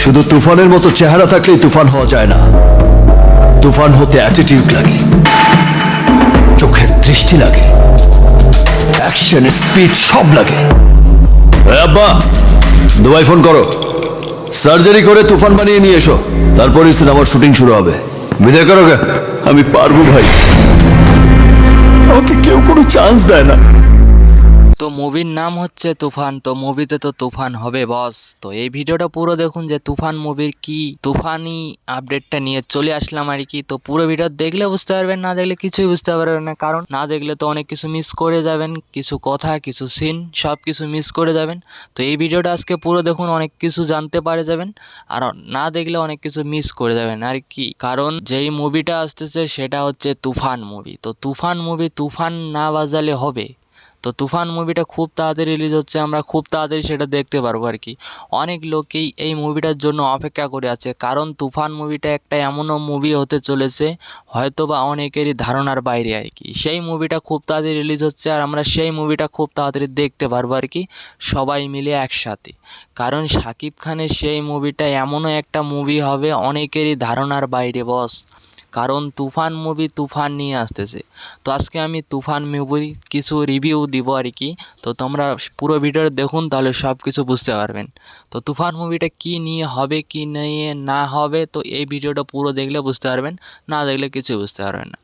শুধু তুফানের মতো চেহারা থাকলেই তুফান হওয়া যায় না। তুফান হতে অ্যাটিটিউড লাগে, চোখের দৃষ্টি লাগে, অ্যাকশন স্পিড সব লাগে। আব্বা, দুবাই ফোন করো, সার্জারি করে তুফান বানিয়ে নিয়ে এসো, তারপরই সিনেমার শুটিং শুরু হবে। বিদায় করো গে। আমি পারবো ভাই, আমাকে কেউ কোনো চান্স দেয় না। তো মুভির নাম হচ্ছে তুফান, তো মুভিতে তো তুফান হবে বস। তো এই ভিডিওটা পুরো দেখুন যে তুফান মুভির কি তুফানি আপডেটটা নিয়ে চলে আসলাম আর কি। তো পুরো ভিডিও দেখলে বুঝতে পারবেন, না দেখলে কিছুই বুঝতে পারবেন না, কারণ না দেখলে তো অনেক কিছু মিস করে যাবেন, কিছু কথা কিছু সিন সব কিছু মিস করে যাবেন। তো এই ভিডিওটা আজকে পুরো দেখুন, অনেক কিছু জানতে পারে যাবেন, আর না দেখলে অনেক কিছু মিস করে যাবেন আর কি। কারণ যেই মুভিটা আসতেছে সেটা হচ্ছে তুফান মুভি। তো তুফান মুভি তুফান না বাজালে হবে। তো তুফান মুভিটা খুব তাড়াতাড়ি রিলিজ হচ্ছে, আমরা খুব তাড়াতাড়ি সেটা দেখতে পারবো আর কি। অনেক লোকেই এই মুভিটার জন্য অপেক্ষা করে আছে, কারণ তুফান মুভিটা একটা এমনও মুভি হতে চলেছে হয়তো বা অনেকেরই ধারণার বাইরে আর কি। সেই মুভিটা খুব তাড়াতাড়ি রিলিজ হচ্ছে, আর আমরা সেই মুভিটা খুব তাড়াতাড়ি দেখতে পারবো আর কি, সবাই মিলে একসাথে। কারণ শাকিব খানের সেই মুভিটা এমনও একটা মুভি হবে অনেকেরই ধারণার বাইরে বস। কারণ তুফান মুভি তুফান নিয়ে আসতেছে। তো আজকে আমি তুফান মুভির কিছু রিভিউ দিব আর কি। তো তোমরা পুরো ভিডিওটা দেখুন, তাহলে সব কিছু বুঝতে পারবেন। তো তুফান মুভিটা কি নিয়ে হবে কি নিয়ে না হবে, তো এই ভিডিওটা পুরো দেখলে বুঝতে পারবেন, না দেখলে কিছু বুঝতে পারবেন না।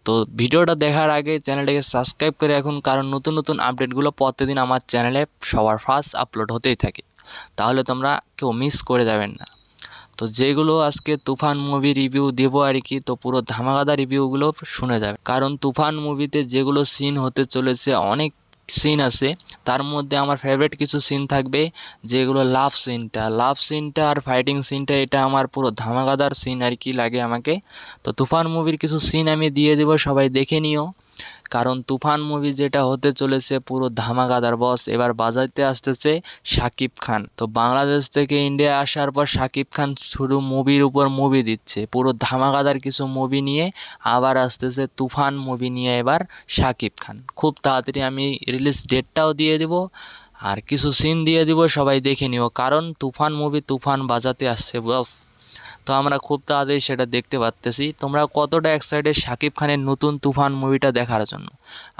তো ভিডিওটা দেখার আগে চ্যানেলটাকে সাবস্ক্রাইব করে রাখুন, কারণ নতুন নতুন আপডেটগুলো প্রতিদিন আমার চ্যানেলে সবার ফার্স্ট আপলোড হতেই থাকে, তাহলে তোমরা কেউ মিস করে যাবেন না। তো যেগুলো আজকে তুফান মুভি রিভিউ দেবো আর কি, তো পুরো ধামাকাদার রিভিউগুলো শুনে যাবে। কারণ তুফান মুভিতে যেগুলো সিন হতে চলেছে, অনেক সিন আছে, তার মধ্যে আমার ফেভারিট কিছু সিন থাকবে, যেগুলো লাভ সিনটা আর ফাইটিং সিনটা, এটা আমার পুরো ধামাকাদার সিন আর কি লাগে আমাকে। তো তুফান মুভির কিছু সিন আমি দিয়ে দেবো, সবাই দেখে নিও। কারণ তুফান মুভি যেটা হতে চলেছে পুরো ধামাকাদার বস। এবার বাজাইতে আসতেছে শাকিব খান। তো বাংলাদেশ থেকে ইন্ডিয়া আসার পর শাকিব খান শুধু মুভির উপর মুভি দিচ্ছে, পুরো ধামাকাদার কিছু মুভি নিয়ে আবার আসতেছে তুফান মুভি নিয়ে এবার শাকিব খান। খুব তাড়াতাড়ি আমি রিলিজ ডেটটাও দিয়ে দেব, আর কিছু সিন দিয়ে দিব, সবাই দেখে নিও। কারণ তুফান মুভি তুফান বাজাতে আসছে বস। তো আমরা খুব তাড়াতাড়ি সেটা দেখতে পারতেছি। তোমরা কতটা এক্সাইটেড শাকিব খানের নতুন তুফান মুভিটা দেখার জন্য?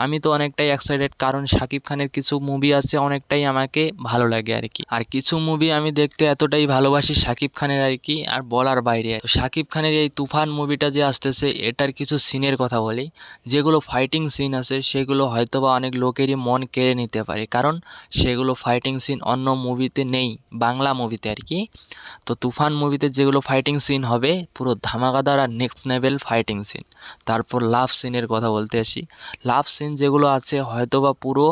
আমি তো অনেকটাই এক্সাইটেড, কারণ শাকিব খানের কিছু মুভি আছে অনেকটাই আমাকে ভালো লাগে আর কি। আর কিছু মুভি আমি দেখতে এতটাই ভালোবাসি শাকিব খানের আর কি, আর বলার বাইরে। তো শাকিব খানের এই তুফান মুভিটা যে আসতেছে, এটার কিছু সিনের কথা বলি। যেগুলো ফাইটিং সিন আছে সেগুলো হয়তোবা অনেক লোকেরই মন কেড়ে নিতে পারে, কারণ সেগুলো ফাইটিং সিন অন্য মুভিতে নেই, বাংলা মুভিতে আর কি। তো তুফান মুভিতে যেগুলো ফাইটিং সিন হবে পুরো ধামাকাদার আর নেক্সট লেভেল ফাইটিং সিন। তারপর লাভ সিনের কথা বলতে আসি। লাভ সিন যেগুলো আছে হয়তোবা পুরো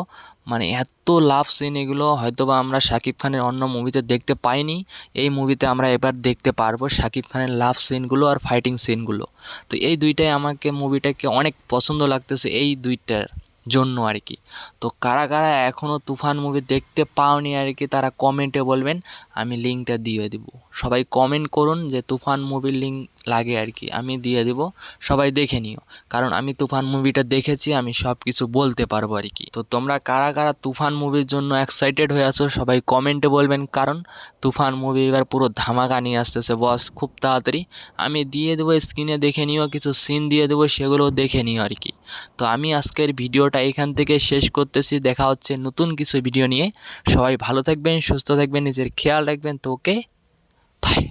মানে এত লাভ সিন, এগুলো হয়তোবা আমরা শাকিব খানের অন্য মুভিতে দেখতে পাইনি, এই মুভিতে আমরা এবার দেখতে পারবো শাকিব খানের লাভ সিনগুলো আর ফাইটিং সিনগুলো। তো এই দুইটাই আমাকে মুভিটাকে অনেক পছন্দ লাগতেছে, এই দুইটার জন্য আর কি। তো কারা কারা এখনও তুফান মুভি দেখতে পাওনি আর কি, তারা কমেন্টে বলবেন, আমি লিঙ্কটা দিয়ে দিব। সবাই কমেন্ট করুন যে তুফান মুভির লিঙ্ক লাগে আর কি, আমি দিয়ে দিব, সবাই দেখে নিও। কারণ আমি তুফান মুভিটা দেখেছি, আমি সব কিছু বলতে পারবো আর কি। তো তোমরা কারা কারা তুফান মুভির জন্য এক্সাইটেড হয়ে আছো সবাই কমেন্টে বলবেন, কারণ তুফান মুভি এবার পুরো ধামাকা নিয়ে আসতেছে বস খুব তাড়াতাড়ি। আমি দিয়ে দেবো স্ক্রিনে, দেখে নিও, কিছু সিন দিয়ে দেবো, সেগুলো দেখে নিও আর কি। তো আমি আজকের ভিডিওটা এখান থেকে শেষ করতেছি, দেখা হচ্ছে নতুন কিছু ভিডিও নিয়ে। সবাই ভালো থাকবেন, সুস্থ থাকবেন, নিজের খেয়াল রাখবেন। তো ওকে, বাই।